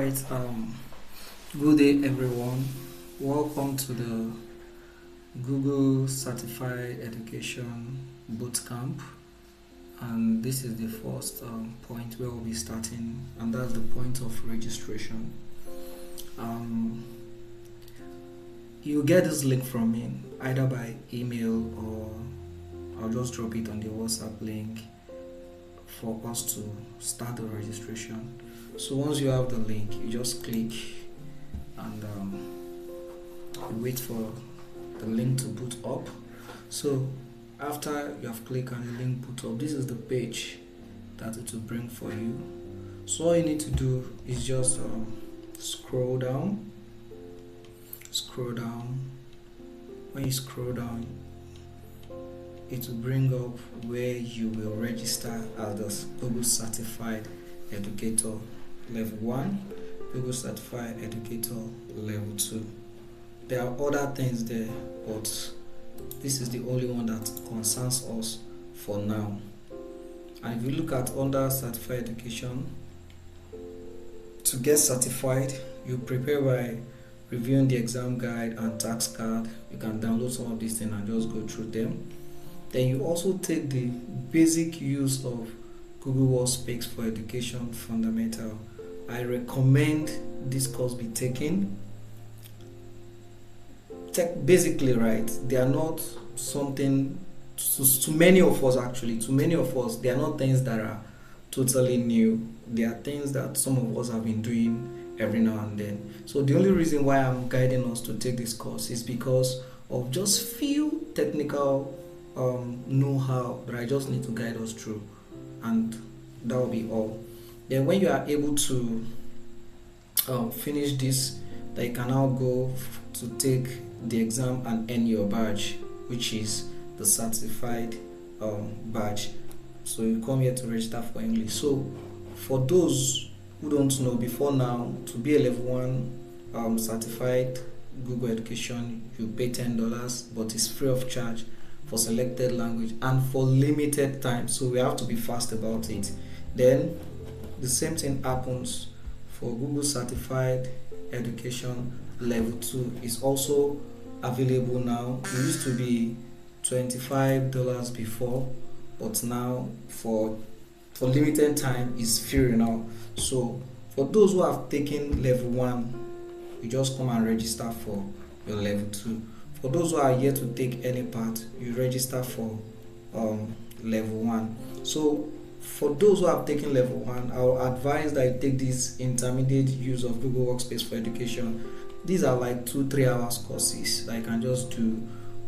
Right. Good day, everyone. Welcome to the Google Certified Education Bootcamp. And this is the first point where we'll be starting, and that's the point of registration. You get this link from me either by email or I'll just drop it on the WhatsApp link for us to start the registration. So once you have the link, you just click and you wait for the link to boot up. So after you have clicked and the link boot up, this is the page that it will bring for you. So all you need to do is just scroll down. When you scroll down, it will bring up where you will register as the Google Certified Educator Level 1, Google Certified Educator Level 2. There are other things there, but this is the only one that concerns us for now. And if you look at under Certified Education, to get certified, you prepare by reviewing the exam guide and tax card. You can download some of these things and just go through them. Then you also take the basic use of Google Workspace for Education Fundamental. I recommend this course be taken. Basically, right, they are not something to many of us actually. To many of us, they are not things that are totally new. They are things that some of us have been doing every now and then. So the only reason why I'm guiding us to take this course is because of just few technical know-how that I just need to guide us through, and that will be all. Then when you are able to finish this, then you can now go to take the exam and earn your badge, which is the certified badge. So you come here to register for English. So for those who don't know, before now, to be a level 1 certified Google Education, you pay $10, but it's free of charge for selected language and for limited time, so we have to be fast about it. Then the same thing happens for Google Certified Education Level 2. Is also available now. It used to be $25 before, but now for limited time is free now. So for those who have taken level 1, you just come and register for your level 2. For those who are yet to take any part, you register for level 1. So for those who have taken level 1, I will advise that you take this intermediate use of Google Workspace for Education. These are like 2-3 hours courses that you can just do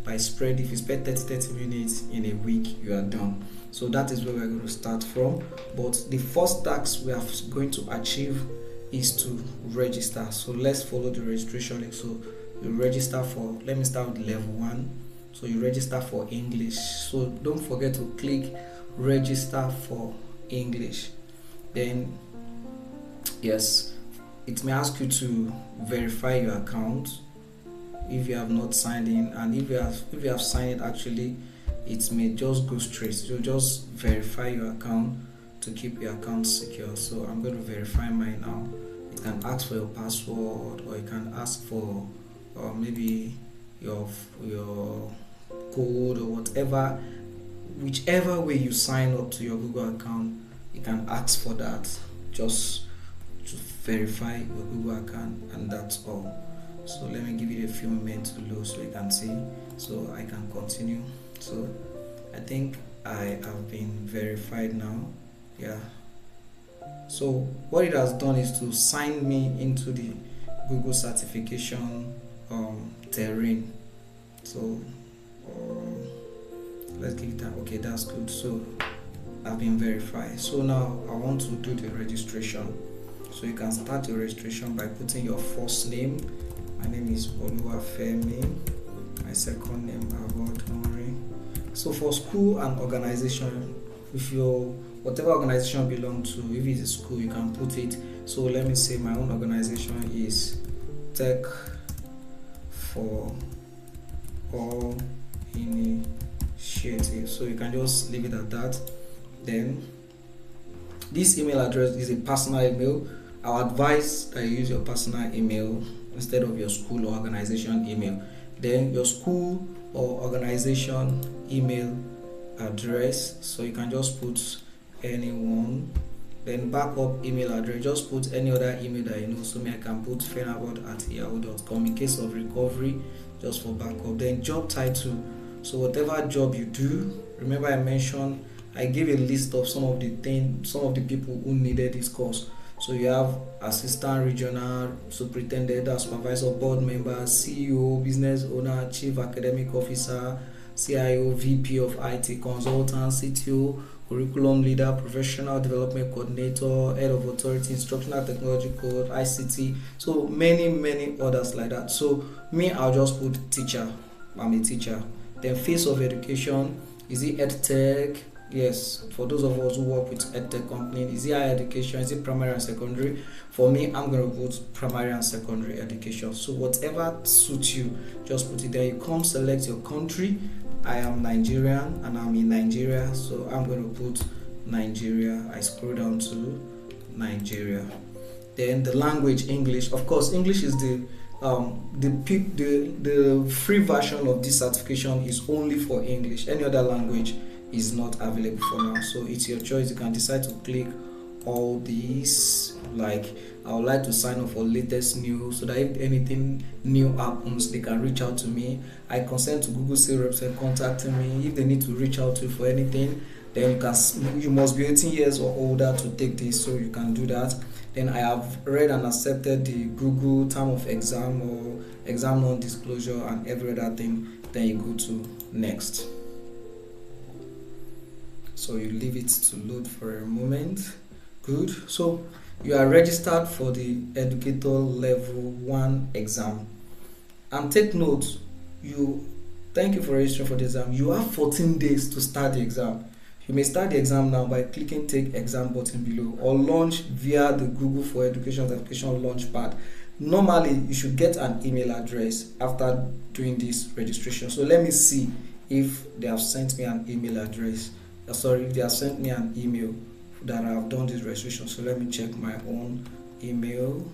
by spread. If you spend 30 minutes in a week, you are done. So that is where we're going to start from. But the first task we are going to achieve is to register. So let's follow the registration link. So you register for, let me start with level 1. So you register for English. So don't forget to click register for English. Then yes, it may ask you to verify your account if you have not signed in, and if you have signed it, actually it may just go straight. So just verify your account to keep your account secure. So I'm going to verify mine now. It can ask for your password, or you can ask for maybe your code or whatever. Whichever way you sign up to your Google account, you can ask for that just to verify your Google account, and that's all. So let me give it a few moments to load so you can see, so I can continue. So I think I have been verified now. Yeah. So what it has done is to sign me into the Google certification terrain. So let's give it that. Okay, that's good. So I've been verified. So now I want to do the registration. So you can start your registration by putting your first name. My name is Oluwafemi. My second name Abodunri. So for school and organization, if your whatever organization you belong to, if it's a school, you can put it. So let me say my own organization is Tech for All Initiative. So you can just leave it at that. Then this email address is a personal email, I would advise that you use your personal email instead of your school or organization email. Then your school or organization email address, so you can just put anyone. Then backup email address, just put any other email that you know. So me, I can put fenabod@yahoo.com in case of recovery, just for backup. Then job title, so whatever job you do, remember I mentioned, I gave a list of some of the people who needed this course. So you have assistant regional superintendent, supervisor, board member, CEO, business owner, chief academic officer, CIO, VP of IT, consultant, CTO, curriculum leader, professional development coordinator, head of authority, instructional technology code, ICT. So many others like that. So me, I'll just put teacher. I'm a teacher. Then phase of education, is it EdTech? Yes, for those of us who work with EdTech companies, is it higher education? Is it primary and secondary? For me, I'm going to put primary and secondary education. So whatever suits you, just put it there. You come select your country. I am Nigerian and I'm in Nigeria, so I'm going to put Nigeria. I scroll down to Nigeria. Then the language, English. Of course, English is the free version of this certification is only for English. Any other language is not available for now, so it's your choice. You can decide to click all these, like I would like to sign up for latest news, so that if anything new happens, they can reach out to me. I consent to Google sales reps contacting me if they need to reach out to you for anything. Then you must be 18 years or older to take this, so you can do that. Then I have read and accepted the Google term of exam or exam non-disclosure and every other thing. Then you go to next. So you leave it to load for a moment. Good. So you are registered for the Educator Level 1 exam. And take note, thank you for registering for the exam. You have 14 days to start the exam. You may start the exam now by clicking Take Exam button below, or launch via the Google for Education Certification Launchpad. Normally, you should get an email address after doing this registration. So let me see if they have sent me an email address. If they have sent me an email that I have done this registration. So let me check my own email.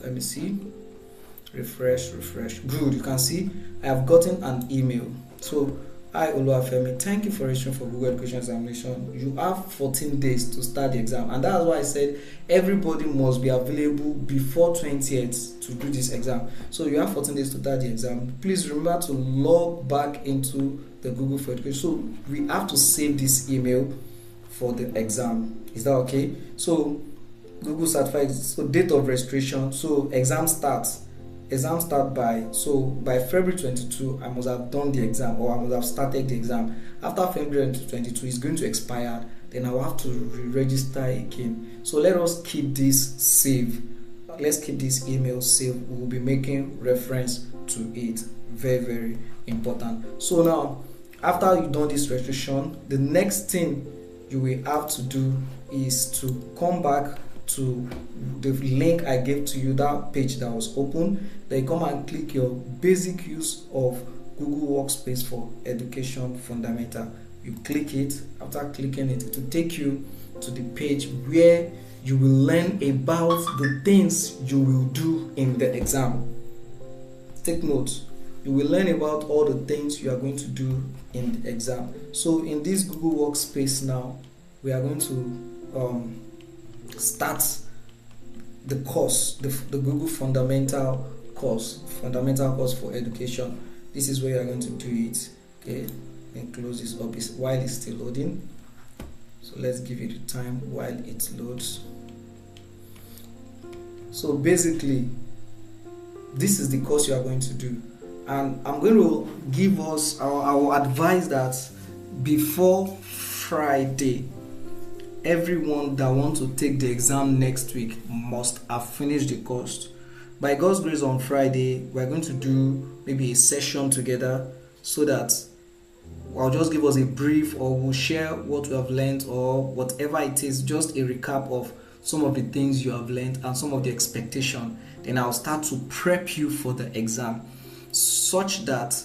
Let me see. Refresh. Good. You can see I have gotten an email. So, hi Oluwafemi, thank you for registering for Google Education Examination. You have 14 days to start the exam, and that's why I said everybody must be available before 20th to do this exam. So you have 14 days to start the exam. Please remember to log back into the Google for Education. So we have to save this email for the exam. Is that okay? So Google Certified, so date of registration. So exam starts by February 22. I must have done the exam, or I must have started the exam. After February 22, it's going to expire. Then I will have to re-register again. So let us keep this saved. Let's keep this email saved. We will be making reference to it. Very important. So now, after you've done this registration, the next thing you will have to do is to come back to the link I gave to you, that page that was open. Then you come and click your basic use of Google Workspace for Education Fundamental. You click it. After clicking it, it will take you to the page where you will learn about the things you will do in the exam. Take note. You will learn about all the things you are going to do in the exam. So in this Google Workspace now, we are going to start the course, the Google Fundamental course for Education. This is where you are going to do it. Okay, and close this up while it's still loading. So let's give it time while it loads. So basically, this is the course you are going to do. And I'm going to give us our advice that before Friday, everyone that wants to take the exam next week must have finished the course. By God's grace, on Friday, we're going to do maybe a session together, so that I'll just give us a brief, or we'll share what we have learned, or whatever it is, just a recap of some of the things you have learned and some of the expectation. Then I'll start to prep you for the exam, such that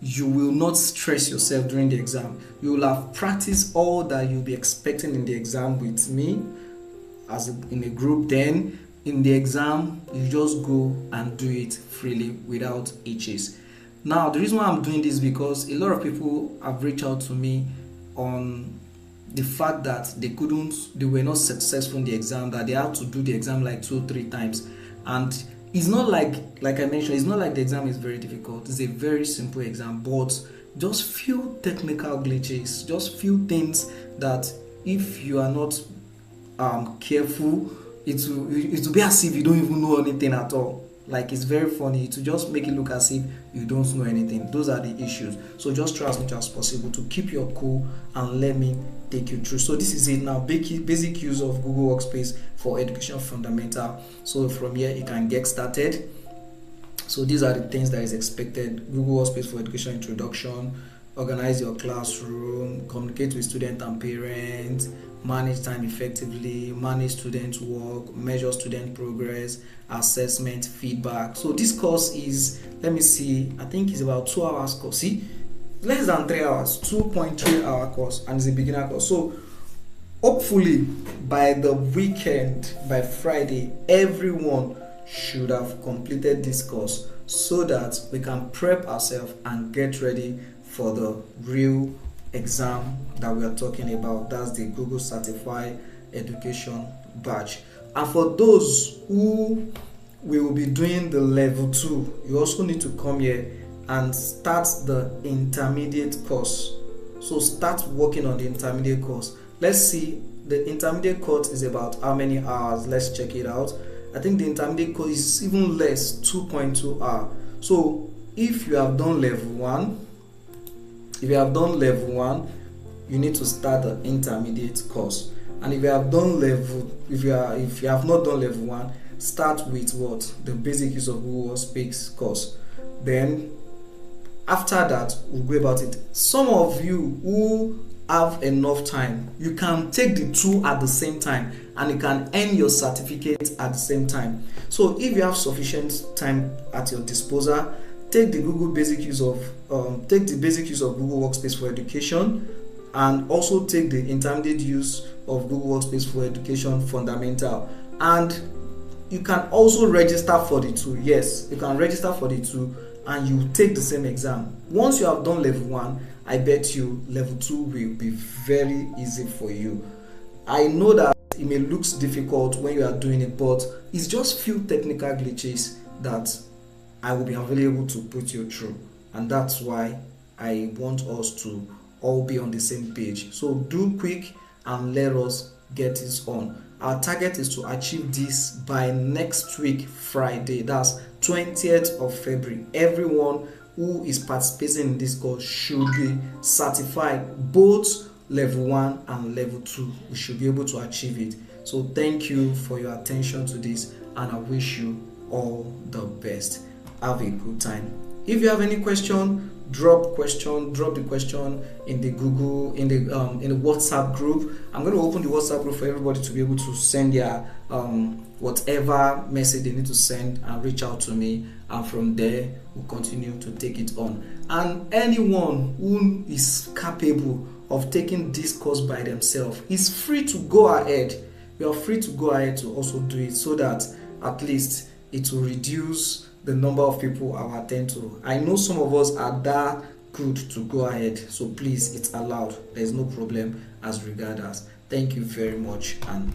you will not stress yourself during the exam. You will have practiced all that you'll be expecting in the exam with me. in a group. Then in the exam, you just go and do it freely without hitches. Now, the reason why I'm doing this is because a lot of people have reached out to me on the fact that they were not successful in the exam, that they had to do the exam like 2-3 times. And it's not like I mentioned, it's not like the exam is very difficult. It's a very simple exam, but just few technical glitches, just few things that if you are not careful, it will be as if you don't even know anything at all. Like, it's very funny to just make it look as if you don't know anything. Those are the issues. So just try as much as possible to keep your cool and let me take you through. So this is it now. Basic use of Google Workspace for Education Fundamental. So from here you can get started. So these are the things that is expected. Google Workspace for Education Introduction. Organize your classroom, communicate with students and parents, manage time effectively, manage student work, measure student progress, assessment, feedback. So this course is, let me see, I think it's about 2 hours course. See, less than 3 hours, 2.3 hour course, and it's a beginner course. So hopefully by the weekend, by Friday, everyone should have completed this course so that we can prep ourselves and get ready for the real exam that we are talking about. That's the Google Certified Education badge. And for those who will be doing the level 2, you also need to come here and start the intermediate course. So start working on the intermediate course. Let's see, the intermediate course is about how many hours? Let's check it out. I think the intermediate course is even less, 2.2 hours. So if you have done level 1, you have need to start the intermediate course. And if you have not done level 1, start with what? The basic use of Google Workspace course. Then after that, we'll go about it. Some of you who have enough time, you can take the 2 at the same time and you can earn your certificate at the same time. So if you have sufficient time at your disposal, take the basic use of Google Workspace for Education, and also take the intermediate use of Google Workspace for Education Fundamental. And you can also register for the 2. Yes, you can register for the 2 and you take the same exam. Once you have done level 1, I bet you level 2 will be very easy for you. I know that it may look difficult when you are doing it, but it's just few technical glitches that I will be available to put you through, and that's why I want us to all be on the same page. So do quick and let us get this on. Our target is to achieve this by next week Friday, that's 20th of February. Everyone who is participating in this course should be certified, both level 1 and level 2. We should be able to achieve it. So thank you for your attention to this, and I wish you all the best. Have a good time. If you have any question, drop the question in the WhatsApp group. I'm going to open the WhatsApp group for everybody to be able to send their whatever message they need to send and reach out to me, and from there we'll continue to take it on. And anyone who is capable of taking this course by themselves is free to go ahead. You are free to go ahead to also do it, so that at least it will reduce the number of people I will attend to. I know some of us are that good to go ahead, so please, it's allowed. There's no problem as regards us. Thank you very much, and